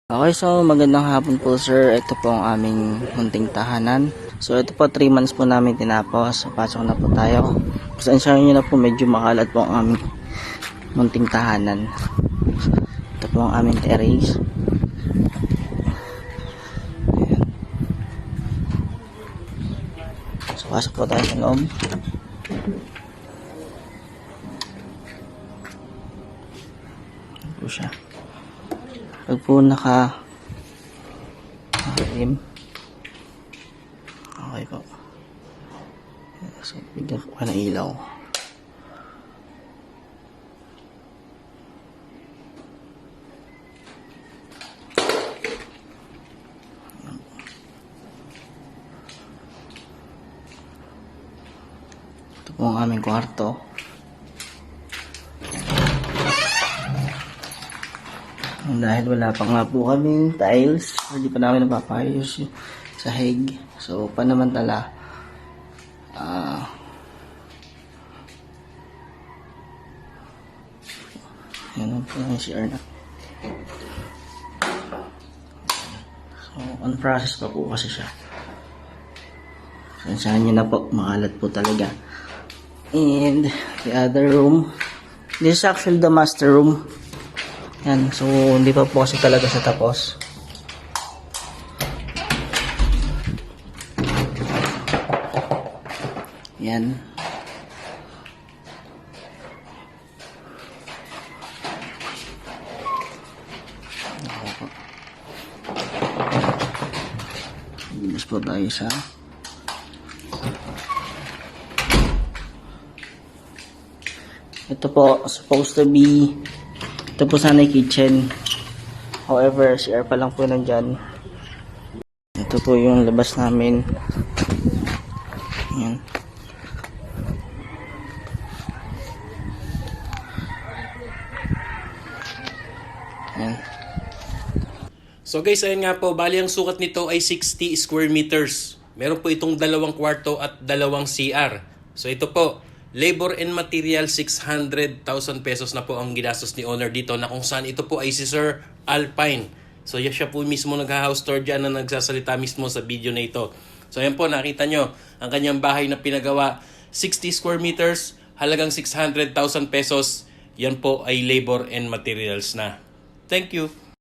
Okay, so magandang hapon po sir. Ito po ang aming munting tahanan. So ito po 3 months po namin tinapos. So, pasok na po tayo. Pasensyahan nyo na po, medyo makalat po ang aming munting tahanan. Ito po ang aming terrace. Ayan. So pasok po tayo sa loob. Ito po siya. Pag po naka-aim, okay po. So, bigyan ko ka ng ilaw. Ito po ang aming kwarto. Dahil wala pa nga po kaming tiles, hindi pa namin napapayos yung sahig. So, panamantala, yan po yung CR na. So, on process pa po kasi siya. Sansahan nyo na po, makalat po talaga. And, the other room, this is actually the master room. Yan, so hindi pa po kasi talaga sa tapos. Yan. Bilis po tayo sa ito po, supposed to be ito po sana yung kitchen. However, CR pa lang po nandyan. Ito po yung labas namin. Ayan. Ayan. So guys, ayun nga po, bali ang sukat nito ay 60 square meters. Meron po itong 2 kwarto at 2 CR. So ito po, labor and material 600,000 pesos na po ang ginastos ni owner dito, na kung saan ito po ay si Sir Alpine. So siya po mismo nag-house tour dyan na nagsasalita mismo sa video na ito. So ayan po, nakita nyo ang kanyang bahay na pinagawa, 60 square meters, halagang 600,000 pesos. Yan po ay labor and materials na. Thank you.